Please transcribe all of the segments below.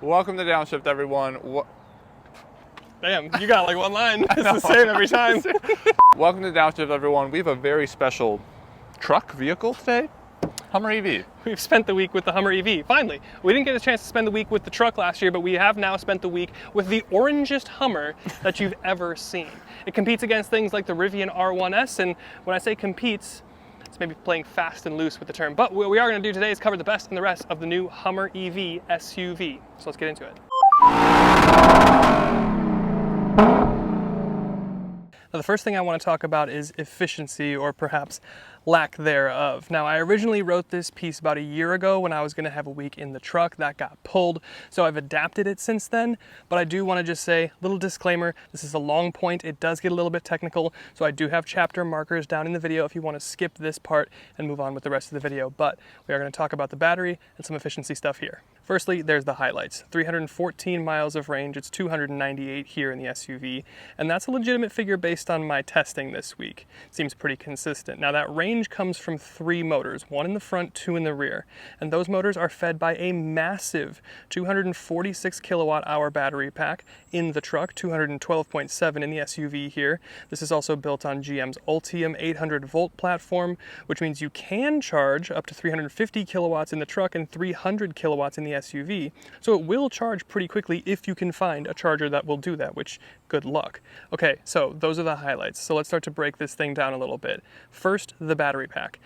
Welcome to Downshift, everyone. Damn, you got like one line. It's the same every time. Welcome to Downshift, everyone. We have a very special truck vehicle today, Hummer EV. We've spent the week with the Hummer EV, finally. We didn't get a chance to spend the week with the truck last year, but we have now spent the week with the orangest Hummer that you've ever seen. It competes against things like the Rivian R1S, and when I say competes, it's maybe playing fast and loose with the term. But what we are going to do today is cover the best and the rest of the new Hummer EV SUV. So let's get into it. Now, the first thing I want to talk about is efficiency, or perhaps lack thereof. Now, I originally wrote this piece about a year ago when I was going to have a week in the truck. That got pulled, so I've adapted it since then. But I do want to just say, little disclaimer, this is a long point. It does get a little bit technical, so I do have chapter markers down in the video if you want to skip this part and move on with the rest of the video. But we are going to talk about the battery and some efficiency stuff here. Firstly, there's the highlights. 314 miles of range, it's 298 here in the SUV, and that's a legitimate figure based on my testing this week. Seems pretty consistent. Now, that range comes from 3 motors, 1 in the front, 2 in the rear, and those motors are fed by a massive 246 kilowatt hour battery pack in the truck, 212.7 in the SUV here. This is also built on GM's Ultium 800 volt platform, which means you can charge up to 350 kilowatts in the truck and 300 kilowatts in the SUV, so it will charge pretty quickly if you can find a charger that will do that, which good luck. Okay, so those are the highlights. So let's start to break this thing down a little bit. First, the battery pack.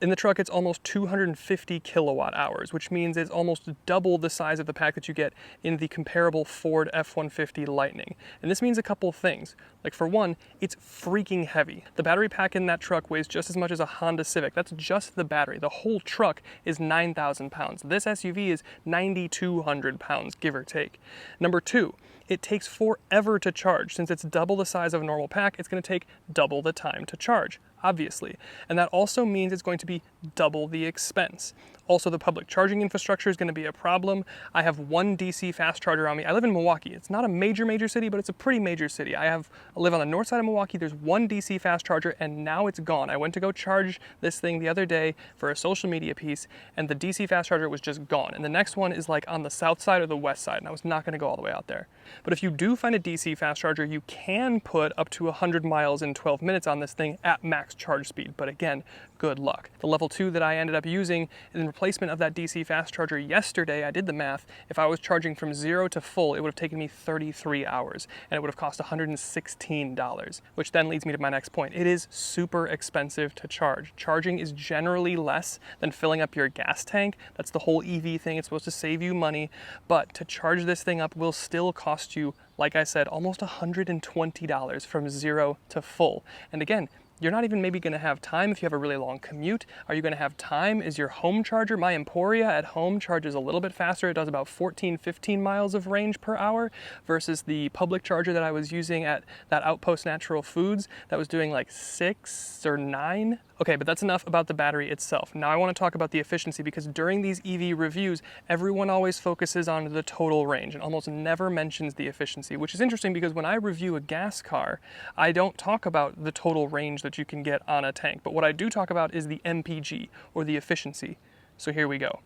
In the truck, it's almost 250 kilowatt hours, which means it's almost double the size of the pack that you get in the comparable Ford F-150 Lightning. And this means a couple of things. Like, for one, it's freaking heavy. The battery pack in that truck weighs just as much as a Honda Civic. That's just the battery. The whole truck is 9,000 pounds. This SUV is 9,200 pounds, give or take. Number two, it takes forever to charge. Since it's double the size of a normal pack, it's going to take double the time to charge, obviously. And that also means it's going to be double the expense. Also, the public charging infrastructure is going to be a problem. I have 1 DC fast charger on me. I live in Milwaukee. It's not a major city, but it's a pretty major city. I live on the north side of Milwaukee. There's 1 DC fast charger, and now it's gone. I went to go charge this thing the other day for a social media piece, and the DC fast charger was just gone. And the next one is like on the south side or the west side, and I was not going to go all the way out there. But if you do find a DC fast charger, you can put up to 100 miles in 12 minutes on this thing at max charge speed. But again, good luck. The level 2 that I ended up using in replacement of that DC fast charger yesterday, I did the math. If I was charging from 0 to full, it would have taken me 33 hours, and it would have cost $116, which then leads me to my next point. It is super expensive to charge. Charging is generally less than filling up your gas tank. That's the whole EV thing. It's supposed to save you money, but to charge this thing up will still cost you, like I said, almost $120 from 0 to full. And again, you're not even maybe going to have time if you have a really long commute. Are you going to have time? Is your home charger? My Emporia at home charges a little bit faster. It does about 15 miles of range per hour versus the public charger that I was using at that Outpost Natural Foods that was doing like 6 or 9. Okay, but that's enough about the battery itself. Now I want to talk about the efficiency, because during these EV reviews, everyone always focuses on the total range and almost never mentions the efficiency, which is interesting because when I review a gas car, I don't talk about the total range that you can get on a tank. But what I do talk about is the MPG, or the efficiency. So here we go.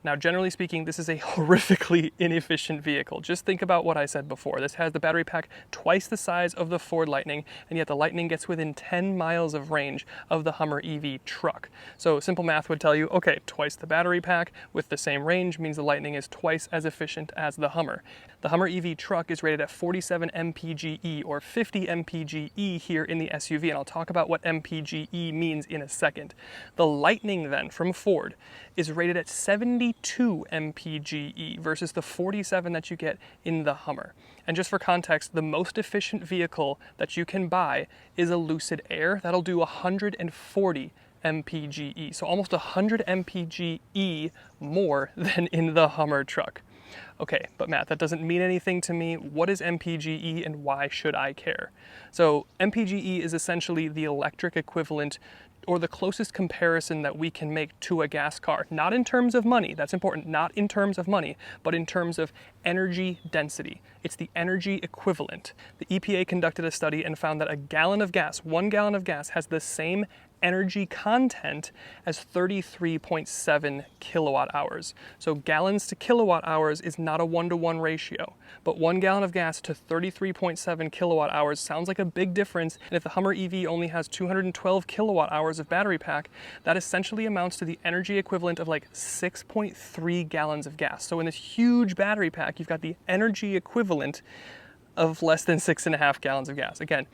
Now, generally speaking, this is a horrifically inefficient vehicle. Just think about what I said before. This has the battery pack twice the size of the Ford Lightning, and yet the Lightning gets within 10 miles of range of the Hummer EV truck. So simple math would tell you, okay, twice the battery pack with the same range means the Lightning is twice as efficient as the Hummer. The Hummer EV truck is rated at 47 mpge, or 50 mpge here in the SUV, and I'll talk about what mpge means in a second. The Lightning then, from Ford, is rated at 72 mpge versus the 47 that you get in the Hummer. And just for context, the most efficient vehicle that you can buy is a Lucid Air. That'll do 140 mpge, so almost 100 mpge more than in the Hummer truck. Okay, but Matt, that doesn't mean anything to me. What is mpge and why should I care? So mpge is essentially the electric equivalent, or the closest comparison that we can make to a gas car. Not in terms of money, that's important, not in terms of money, but in terms of energy density. It's the energy equivalent. The EPA conducted a study and found that a gallon of gas, 1 gallon of gas, has the same energy content as 33.7 kilowatt hours. So gallons to kilowatt hours is not a 1-to-1 ratio, but 1 gallon of gas to 33.7 kilowatt hours sounds like a big difference. And if the Hummer EV only has 212 kilowatt hours of battery pack, that essentially amounts to the energy equivalent of like 6.3 gallons of gas. So in this huge battery pack, you've got the energy equivalent of less than 6.5 gallons of gas. Again,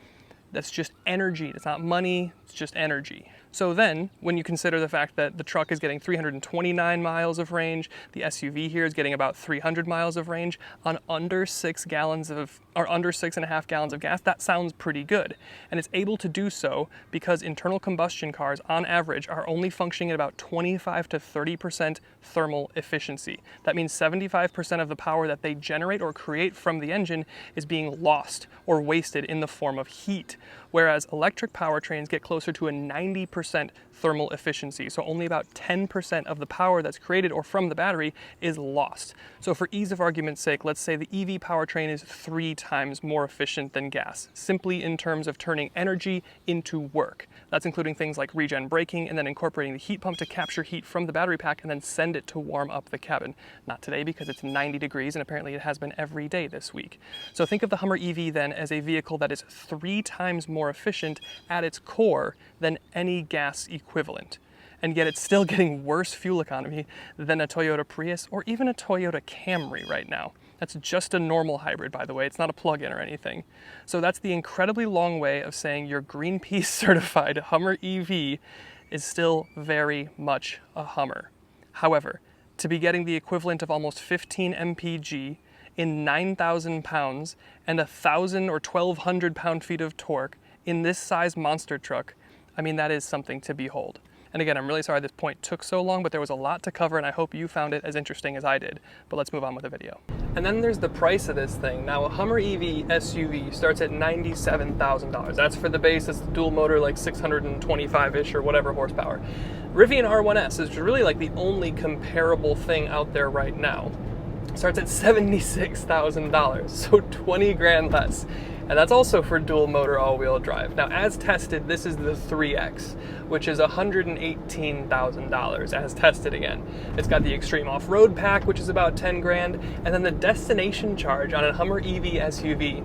that's just energy. It's not money, it's just energy. So then, when you consider the fact that the truck is getting 329 miles of range, the SUV here is getting about 300 miles of range on under 6.5 gallons of gas, that sounds pretty good. And it's able to do so because internal combustion cars, on average, are only functioning at about 25 to 30% thermal efficiency. That means 75% of the power that they generate or create from the engine is being lost or wasted in the form of heat. Whereas electric powertrains get closer to a 90% thermal efficiency. So only about 10% of the power that's created or from the battery is lost. So for ease of argument's sake, let's say the EV powertrain is 3 times more efficient than gas, simply in terms of turning energy into work. That's including things like regen braking and then incorporating the heat pump to capture heat from the battery pack and then send it to warm up the cabin. Not today because it's 90 degrees and apparently it has been every day this week. So think of the Hummer EV then as a vehicle that is 3 times more efficient at its core than any gas equivalent. And yet it's still getting worse fuel economy than a Toyota Prius or even a Toyota Camry right now. That's just a normal hybrid, by the way. It's not a plug-in or anything. So that's the incredibly long way of saying your Greenpeace certified Hummer EV is still very much a Hummer. However, to be getting the equivalent of almost 15 mpg in 9,000 pounds and 1,000 or 1,200 pound-feet of torque in this size monster truck, I mean, that is something to behold. And again, I'm really sorry this point took so long, but there was a lot to cover and I hope you found it as interesting as I did. But let's move on with the video. And then there's the price of this thing. Now, a Hummer EV SUV starts at $97,000. That's for the base, it's the dual motor, like 625-ish or whatever horsepower. Rivian R1S is really like the only comparable thing out there right now. Starts at $76,000, so 20 grand less. And that's also for dual motor all-wheel drive. Now, as tested, this is the 3X, which is $118,000 as tested again. It's got the extreme off-road pack, which is about 10 grand, and then the destination charge on a Hummer EV SUV,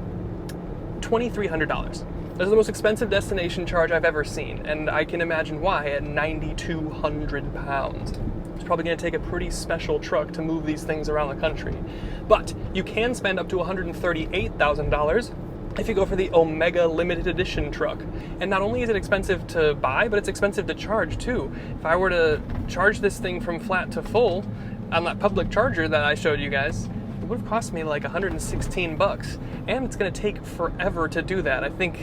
$2,300. This is the most expensive destination charge I've ever seen, and I can imagine why at 9,200 pounds. It's probably going to take a pretty special truck to move these things around the country. But you can spend up to $138,000 if you go for the Omega limited edition truck. And not only is it expensive to buy, but it's expensive to charge too. If I were to charge this thing from flat to full on that public charger that I showed you guys, it would have cost me like 116 bucks. And it's gonna take forever to do that. I think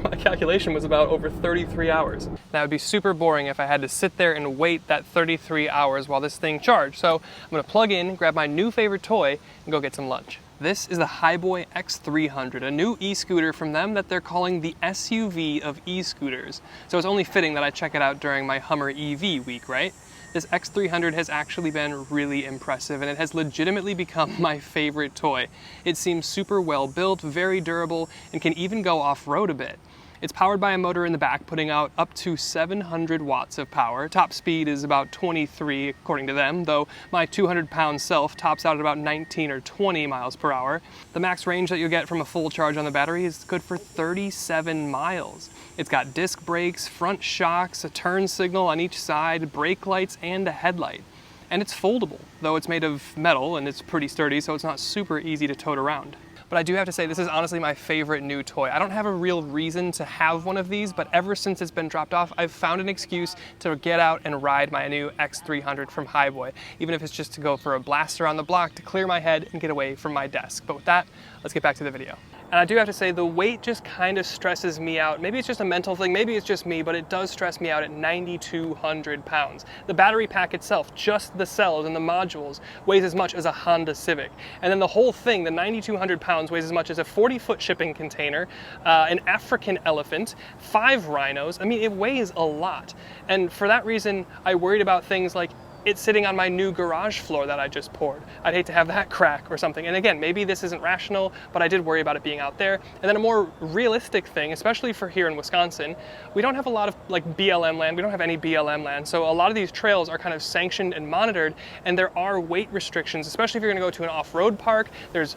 my calculation was about over 33 hours. That would be super boring if I had to sit there and wait that 33 hours while this thing charged. So I'm gonna plug in, grab my new favorite toy, and go get some lunch. This is the Hiboy X300, a new e-scooter from them that they're calling the SUV of e-scooters. So it's only fitting that I check it out during my Hummer EV week, right? This X300 has actually been really impressive and it has legitimately become my favorite toy. It seems super well built, very durable, and can even go off-road a bit. It's powered by a motor in the back, putting out up to 700 watts of power. Top speed is about 23, according to them, though my 200-pound self tops out at about 19 or 20 miles per hour. The max range that you'll get from a full charge on the battery is good for 37 miles. It's got disc brakes, front shocks, a turn signal on each side, brake lights, and a headlight. And it's foldable, though it's made of metal and it's pretty sturdy, so it's not super easy to tote around. But I do have to say, this is honestly my favorite new toy. I don't have a real reason to have one of these, but ever since it's been dropped off, I've found an excuse to get out and ride my new X300 from Hiboy, even if it's just to go for a blast around the block to clear my head and get away from my desk. But with that, let's get back to the video. And I do have to say, the weight just kind of stresses me out. Maybe it's just a mental thing, maybe it's just me, but it does stress me out at 9,200 pounds. The battery pack itself, just the cells and the modules, weighs as much as a Honda Civic. And then the whole thing, the 9,200 pounds, weighs as much as a 40-foot shipping container, an African elephant, 5 rhinos. I mean, it weighs a lot. And for that reason, I worried about things like, it sitting on my new garage floor that I just poured. I'd hate to have that crack or something. And again, maybe this isn't rational, but I did worry about it being out there. And then a more realistic thing, especially for here in Wisconsin, we don't have a lot of like BLM land. We don't have any BLM land. So a lot of these trails are kind of sanctioned and monitored, and there are weight restrictions, especially if you're gonna go to an off-road park. There's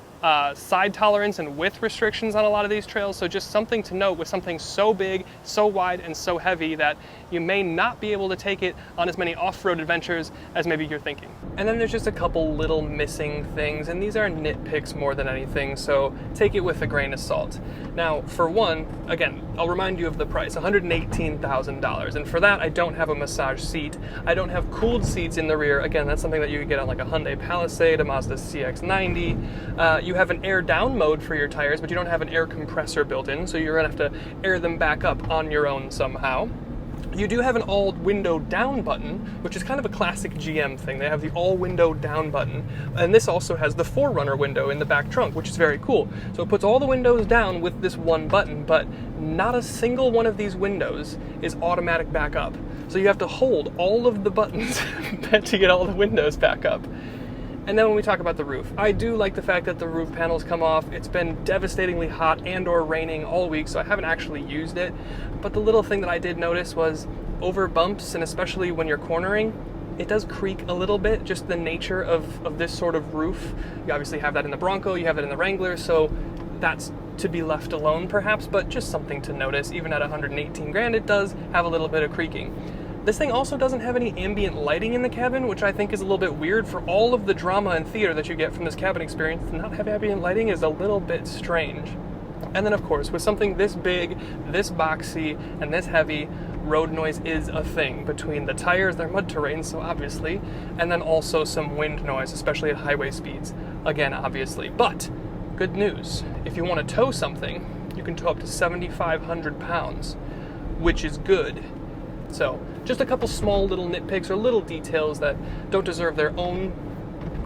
side tolerance and width restrictions on a lot of these trails. So just something to note with something so big, so wide, and so heavy that you may not be able to take it on as many off-road adventures as maybe you're thinking. And then there's just a couple little missing things, and these are nitpicks more than anything, so take it with a grain of salt. Now, for one, again, I'll remind you of the price, $118,000, and for that, I don't have a massage seat. I don't have cooled seats in the rear. Again, that's something that you could get on like a Hyundai Palisade, a Mazda CX-90. You have an air down mode for your tires, but you don't have an air compressor built in, so you're gonna have to air them back up on your own somehow. You do have an all window down button, which is kind of a classic GM thing. They have the all window down button, and this also has the 4Runner window in the back trunk, which is very cool. So it puts all the windows down with this one button, but not a single one of these windows is automatic back up. So you have to hold all of the buttons to get all the windows back up. And then when we talk about the roof, I do like the fact that the roof panels come off. It's been devastatingly hot and or raining all week, so I haven't actually used it. But the little thing that I did notice was over bumps, and especially when you're cornering, it does creak a little bit, just the nature of this sort of roof. You obviously have that in the Bronco, you have it in the Wrangler, so that's to be left alone perhaps, but just something to notice. Even at 118 grand, it does have a little bit of creaking. This thing also doesn't have any ambient lighting in the cabin, which I think is a little bit weird. For all of the drama and theater that you get from this cabin experience, to not have ambient lighting is a little bit strange. And then of course, with something this big, this boxy, and this heavy, road noise is a thing between the tires, they're mud terrain, so obviously, and then also some wind noise, especially at highway speeds, again, obviously. But good news, if you want to tow something, you can tow up to 7,500 pounds, which is good. So just a couple small little nitpicks or little details that don't deserve their own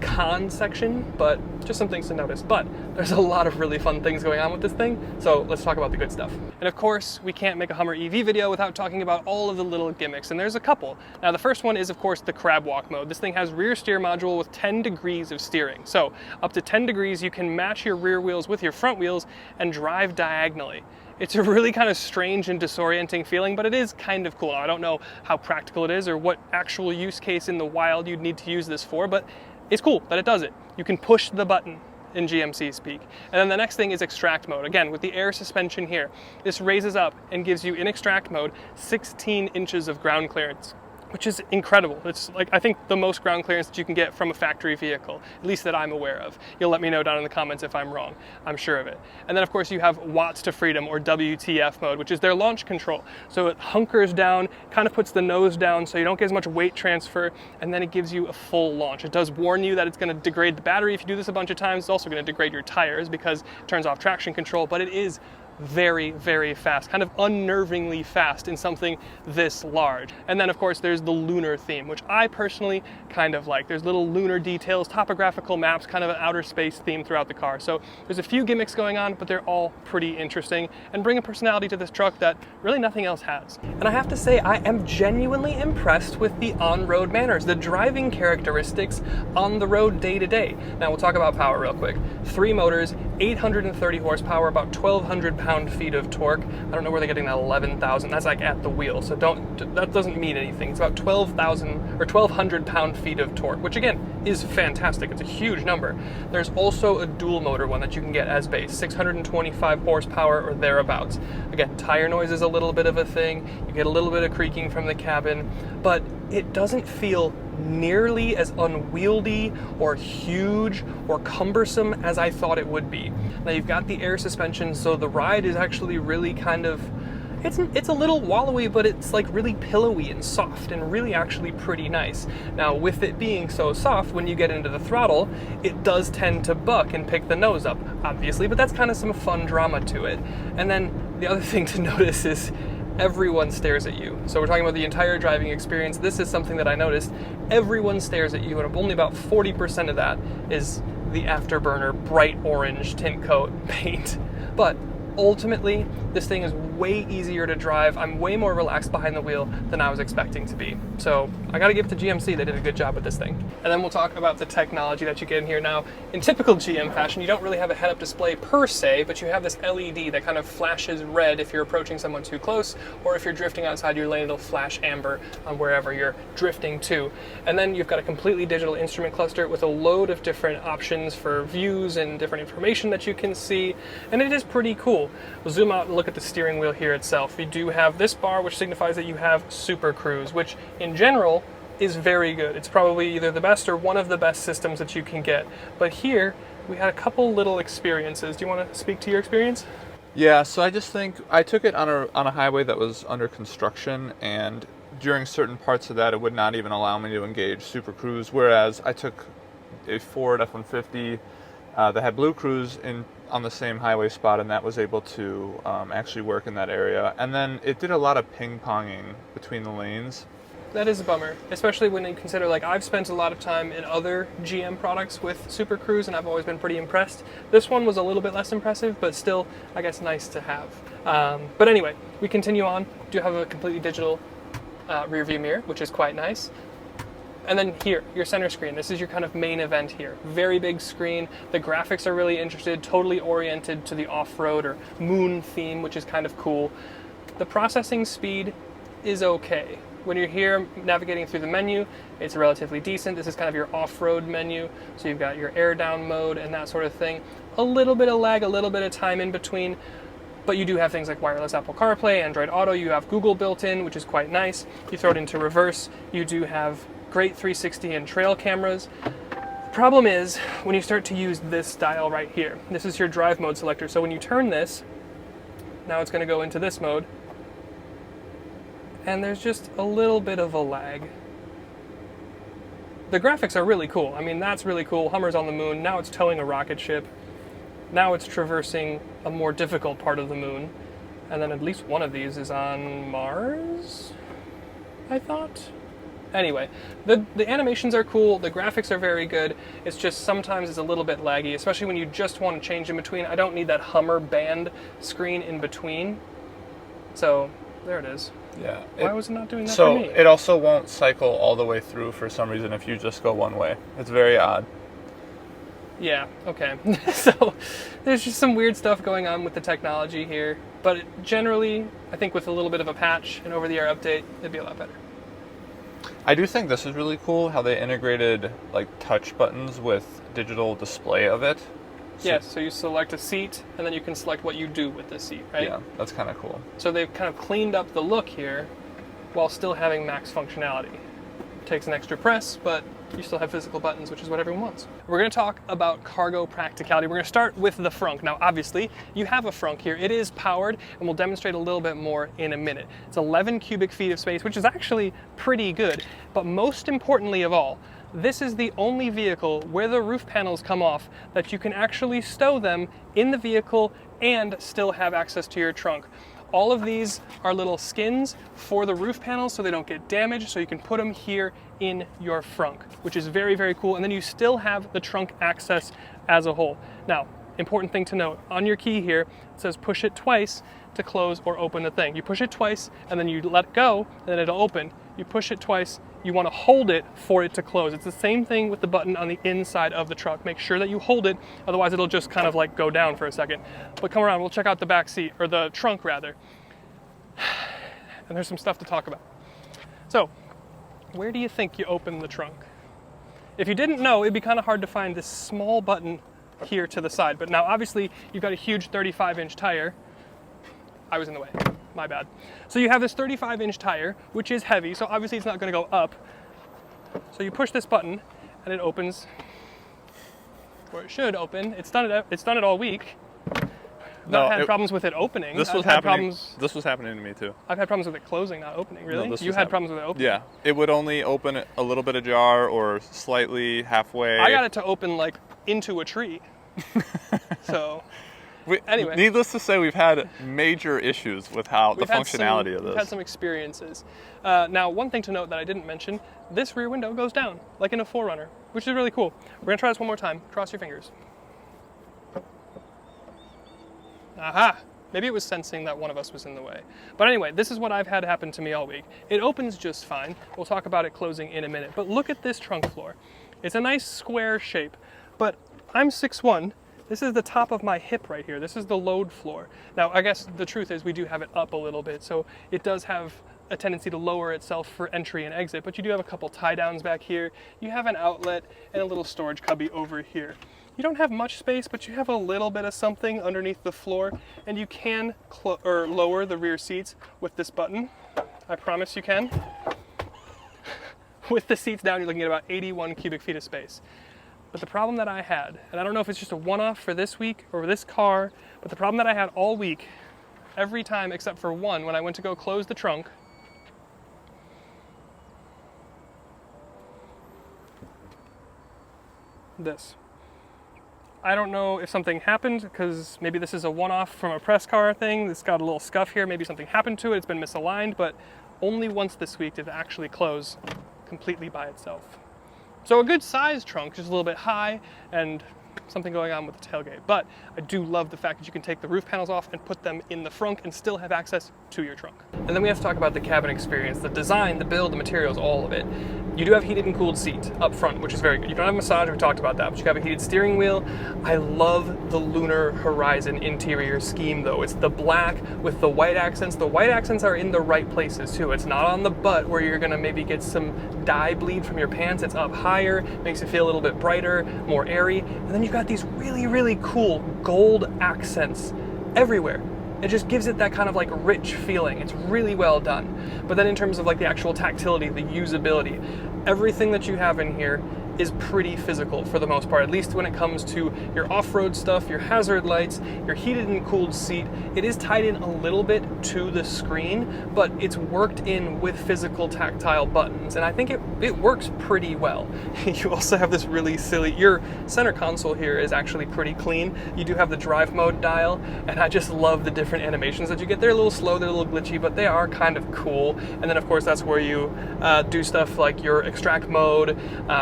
con section, but just some things to notice. But there's a lot of really fun things going on with this thing, so let's talk about the good stuff. And of course, we can't make a Hummer EV video without talking about all of the little gimmicks, and there's a couple. Now the first one is of course the crab walk mode. This thing has rear steer module with 10 degrees of steering. So up to 10 degrees you can match your rear wheels with your front wheels and drive diagonally. It's a really kind of strange and disorienting feeling, but it is kind of cool. I don't know how practical it is or what actual use case in the wild you'd need to use this for, but it's cool that it does it. You can push the button in GMC speak. And then the next thing is extract mode. Again, with the air suspension here, this raises up and gives you in extract mode 16 inches of ground clearance, which is incredible. It's like, I think the most ground clearance that you can get from a factory vehicle, at least that I'm aware of. You'll let me know down in the comments if I'm wrong. I'm sure of it. And then of course you have watts to freedom, or WTF mode, which is their launch control. So it hunkers down, kind of puts the nose down so you don't get as much weight transfer, and then it gives you a full launch. It does warn you that it's gonna degrade the battery if you do this a bunch of times. It's also gonna degrade your tires because it turns off traction control, but it is very, very fast, kind of unnervingly fast in something this large. And then of course there's the lunar theme, which I personally kind of like. There's little lunar details, topographical maps, kind of an outer space theme throughout the car. So there's a few gimmicks going on, but they're all pretty interesting and bring a personality to this truck that really nothing else has. And I have to say, I am genuinely impressed with the on-road manners, the driving characteristics on the road day to day. Now we'll talk about power real quick. 3 motors, 830 horsepower, about 1,200 pound-feet of torque. I don't know where they're getting that 11,000. That's like at the wheel, so that doesn't mean anything. It's about 12,000 or 1,200 pound-feet of torque, which again is fantastic. It's a huge number. There's also a dual motor one that you can get as base, 625 horsepower or thereabouts. Again, tire noise is a little bit of a thing. You get a little bit of creaking from the cabin, but it doesn't feel nearly as unwieldy or huge or cumbersome as I thought it would be. Now you've got the air suspension, so the ride is actually really kind of, it's a little wallowy, but it's like really pillowy and soft and really actually pretty nice. Now with it being so soft, when you get into the throttle, it does tend to buck and pick the nose up, obviously, but that's kind of some fun drama to it. And then the other thing to notice is everyone stares at you. So we're talking about the entire driving experience. This is something that I noticed. Everyone stares at you, and only about 40% of that is the afterburner bright orange tint coat paint. But ultimately, this thing is way easier to drive. I'm way more relaxed behind the wheel than I was expecting to be. So I gotta give it to GMC, they did a good job with this thing. And then we'll talk about the technology that you get in here. Now, in typical GM fashion, you don't really have a head-up display per se, but you have this LED that kind of flashes red if you're approaching someone too close, or if you're drifting outside your lane, it'll flash amber on wherever you're drifting to. And then you've got a completely digital instrument cluster with a load of different options for views and different information that you can see, and it is pretty cool. We'll zoom out and look at the steering wheel here itself. You do have this bar, which signifies that you have Super Cruise, which in general is very good. It's probably either the best or one of the best systems that you can get. But here, we had a couple little experiences. Do you want to speak to your experience? Yeah, so I just think I took it on a highway that was under construction, and during certain parts of that, it would not even allow me to engage Super Cruise, whereas I took a Ford F-150 that had Blue Cruise on the same highway spot, and that was able to actually work in that area. And then it did a lot of ping-ponging between the lanes. That is a bummer, especially when you consider, like, I've spent a lot of time in other GM products with Super Cruise, and I've always been pretty impressed. This one was a little bit less impressive, but still, I guess, nice to have. But anyway, we continue on. Do have a completely digital rear view mirror, which is quite nice. And then here, your center screen. This is your kind of main event here. Very big screen. The graphics are really interested, totally oriented to the off-road or moon theme, which is kind of cool. The processing speed is okay. When you're here navigating through the menu, it's relatively decent. This is kind of your off-road menu. So you've got your air down mode and that sort of thing. A little bit of lag, a little bit of time in between. But you do have things like wireless Apple CarPlay, Android Auto. You have Google built in, which is quite nice. You throw it into reverse. You do have great 360 and trail cameras. The problem is when you start to use this dial right here. This is your drive mode selector. So when you turn this, now it's going to go into this mode. And there's just a little bit of a lag. The graphics are really cool. I mean, that's really cool. Hummer's on the moon. Now it's towing a rocket ship. Now it's traversing a more difficult part of the moon. And then at least one of these is on Mars, I thought. Anyway, the animations are cool, the graphics are very good. It's just sometimes it's a little bit laggy, especially when you just want to change in between. I don't need that Hummer band screen in between. So, there it is. Yeah. Why was it not doing that for me? So, it also won't cycle all the way through for some reason if you just go one way. It's very odd. Yeah, okay. So, there's just some weird stuff going on with the technology here. But generally, I think with a little bit of a patch and over-the-air update, it'd be a lot better. I do think this is really cool how they integrated like touch buttons with digital display of it. Yes, so you select a seat and then you can select what you do with the seat, right? Yeah, that's kind of cool. So they've kind of cleaned up the look here while still having max functionality. It takes an extra press, but you still have physical buttons, which is what everyone wants. We're going to talk about cargo practicality. We're going to start with the frunk. Now, obviously, you have a frunk here. It is powered, and we'll demonstrate a little bit more in a minute. It's 11 cubic feet of space, which is actually pretty good. But most importantly of all, this is the only vehicle where the roof panels come off that you can actually stow them in the vehicle and still have access to your trunk. All of these are little skins for the roof panels so they don't get damaged, so you can put them here in your frunk, which is very, very cool. And then you still have the trunk access as a whole. Now, important thing to note, on your key here, it says push it twice to close or open the thing. You push it twice and then you let go and then it'll open. You push it twice, you want to hold it for it to close. It's the same thing with the button on the inside of the truck. Make sure that you hold it, otherwise it'll just kind of like go down for a second. But come around, we'll check out the back seat, or the trunk rather. And there's some stuff to talk about. So, where do you think you open the trunk? If you didn't know, it'd be kind of hard to find this small button here to the side. But now obviously you've got a huge 35-inch tire. I was in the way, my bad. So you have this 35-inch tire, which is heavy, so obviously it's not gonna go up. So you push this button and it opens, or it should open. It's done it all week. Not had problems with it opening. This was happening. This was happening to me too. I've had problems with it closing, not opening. Really? No, you had problems with it opening? Yeah, it would only open a little bit ajar or slightly halfway. I got it to open like into a tree. So. Anyway, needless to say, we've had major issues with the functionality of this. We've had some experiences. Now, one thing to note that I didn't mention, this rear window goes down, like in a 4Runner, which is really cool. We're going to try this one more time. Cross your fingers. Aha! Maybe it was sensing that one of us was in the way. But anyway, this is what I've had happen to me all week. It opens just fine. We'll talk about it closing in a minute. But look at this trunk floor. It's a nice square shape, but I'm 6'1". This is the top of my hip right here. This is the load floor. Now, I guess the truth is we do have it up a little bit, so it does have a tendency to lower itself for entry and exit, but you do have a couple tie downs back here. You have an outlet and a little storage cubby over here. You don't have much space, but you have a little bit of something underneath the floor, and you can lower the rear seats with this button. I promise you can. With the seats down, you're looking at about 81 cubic feet of space. But the problem that I had, and I don't know if it's just a one-off for this week or this car, but the problem that I had all week, every time except for one, when I went to go close the trunk, this. I don't know if something happened, because maybe this is a one-off from a press car thing. This got a little scuff here. Maybe something happened to it. It's been misaligned, but only once this week did it actually close completely by itself. So a good size trunk, just a little bit high, and something going on with the tailgate. But I do love the fact that you can take the roof panels off and put them in the front and still have access to your trunk. And then we have to talk about the cabin experience, the design, the build, the materials, all of it. You do have heated and cooled seats up front, which is very good. You don't have massage, we talked about that, but you have a heated steering wheel. I love the lunar horizon interior scheme though. It's the black with the white accents. The white accents are in the right places too. It's not on the butt where you're gonna maybe get some dye bleed from your pants. It's up higher, makes it feel a little bit brighter, more airy. And then you've got these really, really cool gold accents everywhere. It just gives it that kind of like rich feeling. It's really well done. But then in terms of like the actual tactility, the usability, everything that you have in here is pretty physical for the most part, at least when it comes to your off-road stuff, your hazard lights, your heated and cooled seat. It is tied in a little bit to the screen, but it's worked in with physical tactile buttons, and I think it works pretty well. You also have this really silly, your center console here is actually pretty clean. You do have the drive mode dial, and I just love the different animations that you get. They're a little slow, they're a little glitchy, but they are kind of cool. And then of course that's where you do stuff like your extract mode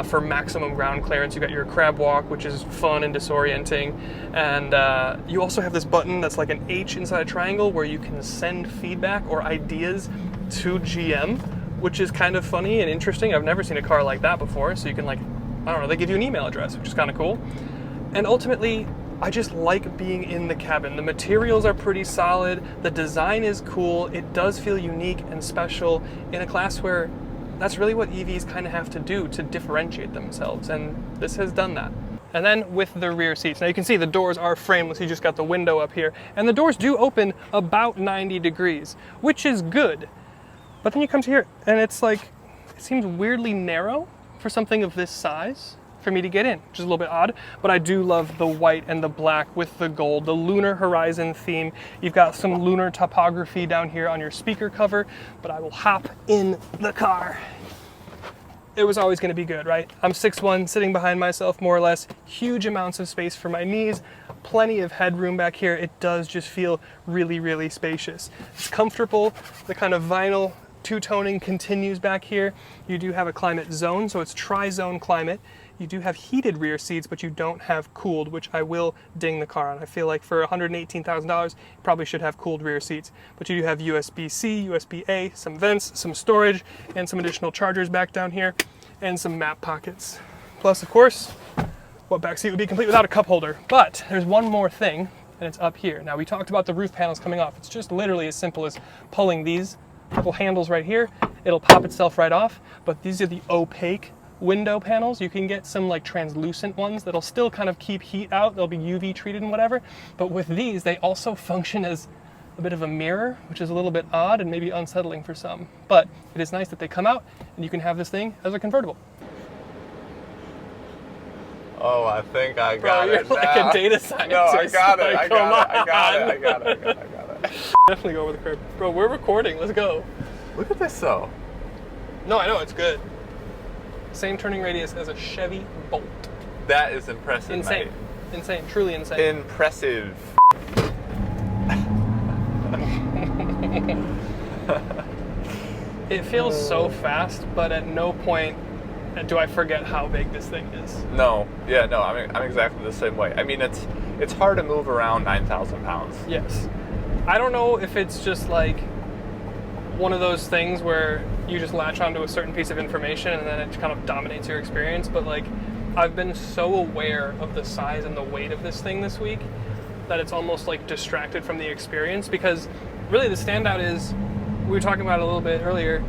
for maximum ground clearance. You got your crab walk, which is fun and disorienting, and you also have this button that's like an H inside a triangle where you can send feedback or ideas to GM, which is kind of funny and interesting. I've never seen a car like that before. So you can, like, I don't know, they give you an email address, which is kind of cool. And ultimately, I just like being in the cabin. The materials are pretty solid, the design is cool, it does feel unique and special in a class where that's really what EVs kind of have to do to differentiate themselves, and this has done that. And then with the rear seats, now you can see the doors are frameless, you just got the window up here, and the doors do open about 90 degrees, which is good. But then you come to here, and it's like, it seems weirdly narrow for something of this size for me to get in, which is a little bit odd, but I do love the white and the black with the gold, the lunar horizon theme. You've got some lunar topography down here on your speaker cover, but I will hop in the car. It was always gonna be good, right? I'm 6'1", sitting behind myself more or less, huge amounts of space for my knees, plenty of headroom back here. It does just feel really, really spacious. It's comfortable, the kind of vinyl two-toning continues back here. You do have a climate zone, so it's tri-zone climate. You do have heated rear seats, but you don't have cooled, which I will ding the car on. I feel like for $118,000, you probably should have cooled rear seats. But you do have USB-C, USB-A, some vents, some storage, and some additional chargers back down here, and some map pockets. Plus, of course, what backseat would be complete without a cup holder? But there's one more thing, and it's up here. Now, we talked about the roof panels coming off. It's just literally as simple as pulling these couple handles right here. It'll pop itself right off, but these are the opaque window panels. You can get some like translucent ones that'll still kind of keep heat out. They'll be UV treated and whatever. But with these, they also function as a bit of a mirror, which is a little bit odd and maybe unsettling for some. But it is nice that they come out and you can have this thing as a convertible. Oh, I think I got it. You're like a data scientist. No, I got it. Like, I got it. Definitely go over the curb. Bro, we're recording. Let's go. Look at this though. No, I know, it's good. Same turning radius as a Chevy Bolt. That is impressive. Insane. Mate. Insane. Truly insane. Impressive. It feels so fast, but at no point do I forget how big this thing is. No. Yeah, no, I'm exactly the same way. I mean, it's hard to move around 9,000 pounds. Yes. I don't know if it's just like one of those things where you just latch onto a certain piece of information and then it kind of dominates your experience, but like I've been so aware of the size and the weight of this thing this week that it's almost like distracted from the experience, because really the standout is, we were talking about it a little bit earlier,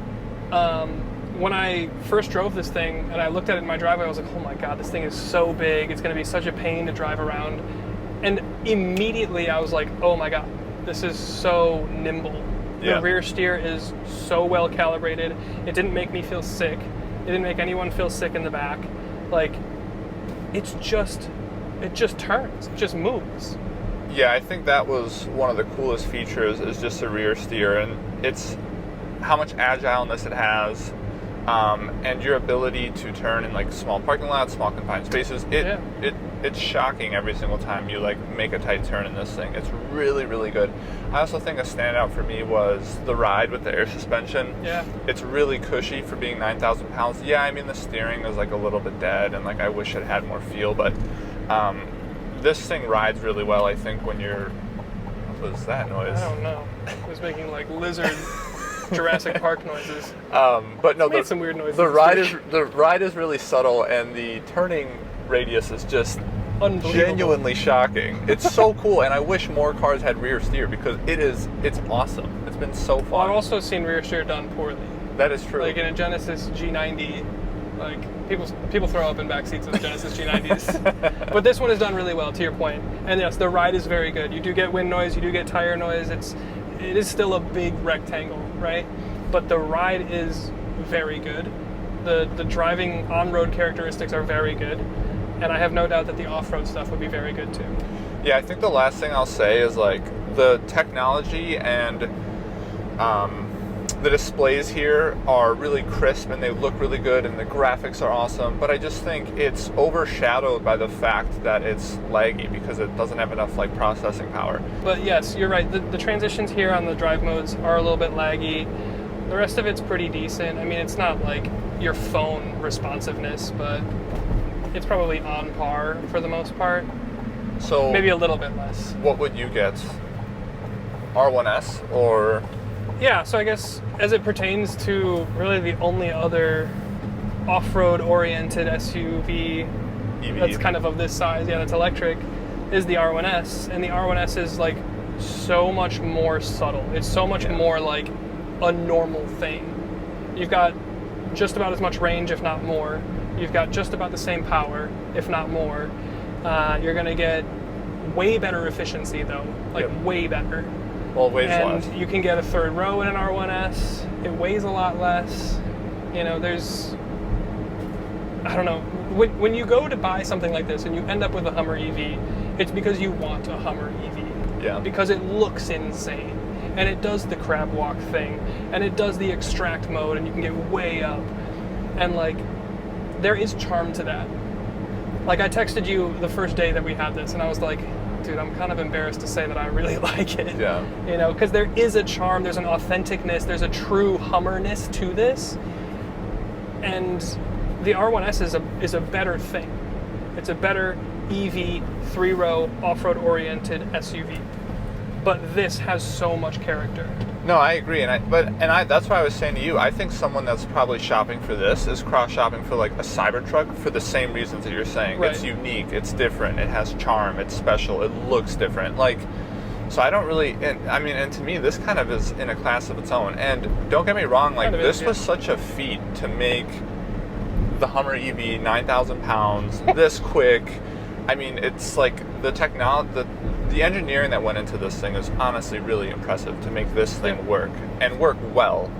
when I first drove this thing and I looked at it in my driveway, I was like, oh my god, this thing is so big, it's going to be such a pain to drive around. And immediately I was like, oh my god, this is so nimble. Yeah. The rear steer is so well calibrated. It didn't make me feel sick. It didn't make anyone feel sick in the back. Like, it just turns, it just moves. Yeah, I think that was one of the coolest features, is just the rear steer, and it's how much agileness it has, and your ability to turn in like small parking lots, small confined spaces. It's shocking every single time you like make a tight turn in this thing. It's really, really good. I also think a standout for me was the ride with the air suspension. Yeah. It's really cushy for being 9,000 pounds. Yeah, I mean the steering is like a little bit dead, and like I wish it had more feel, but this thing rides really well, I think, when you're... What was that noise? I don't know. It was making like lizard Jurassic Park noises. But no, Made some weird noises. the ride is really subtle, and the turning radius is just genuinely shocking. It's so cool, and I wish more cars had rear steer, because it's awesome. It's been so fun. Well, I've also seen rear steer done poorly. That is true. Like in a Genesis G90, like people throw up in back seats of Genesis G90s. But this one is done really well, to your point. And yes, the ride is very good. You do get wind noise, you do get tire noise. It is still a big rectangle, right? But the ride is very good. The driving on-road characteristics are very good. And I have no doubt that the off-road stuff would be very good too. Yeah, I think the last thing I'll say is like the technology and the displays here are really crisp and they look really good and the graphics are awesome, but I just think it's overshadowed by the fact that it's laggy because it doesn't have enough like processing power. But yes, you're right. The transitions here on the drive modes are a little bit laggy. The rest of it's pretty decent. I mean, it's not like your phone responsiveness, but it's probably on par for the most part. So maybe a little bit less. What would you get? R1S or? Yeah, so I guess as it pertains to really the only other off-road oriented SUV EV. that's kind of this size, yeah, that's electric, is the R1S. And the R1S is like so much more subtle. It's so much more like a normal thing. You've got just about as much range, if not more. You've got just about the same power, if not more. You're gonna get way better efficiency though, like way better. Well, it weighs less. And you can get a third row in an R1S. It weighs a lot less. You know, I don't know. When you go to buy something like this and you end up with a Hummer EV, it's because you want a Hummer EV. Yeah. Because it looks insane. And it does the crab walk thing. And it does the extract mode and you can get way up. And like, there is charm to that. Like I texted you the first day that we had this and I was like, dude, I'm kind of embarrassed to say that I really like it. Yeah. You know, because there is a charm, there's an authenticness, there's a true Hummer-ness to this. And the R1S is a better thing. It's a better EV, 3-row, off-road oriented SUV. But this has so much character. No, I agree, and that's why I was saying to you, I think someone that's probably shopping for this is cross-shopping for like a Cybertruck for the same reasons that you're saying. Right. It's unique, it's different, it has charm, it's special, it looks different. Like, so I don't really, and to me, this kind of is in a class of its own. And don't get me wrong, like this was such a feat to make the Hummer EV 9,000 pounds this quick. I mean, it's like the technology, the engineering that went into this thing is honestly really impressive to make this thing work and work well.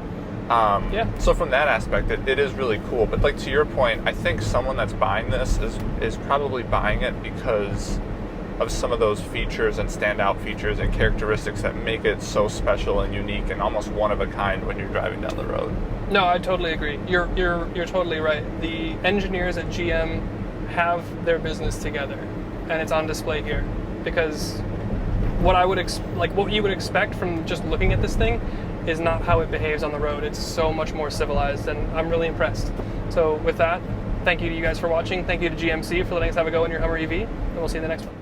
So from that aspect, it is really cool. But like to your point, I think someone that's buying this is probably buying it because of some of those features and standout features and characteristics that make it so special and unique and almost one of a kind when you're driving down the road. No, I totally agree. You're totally right. The engineers at GM have their business together, and it's on display here. Because what you would expect from just looking at this thing is not how it behaves on the road. It's so much more civilized, and I'm really impressed. So with that, thank you to you guys for watching. Thank you to GMC for letting us have a go in your Hummer EV, and we'll see you in the next one.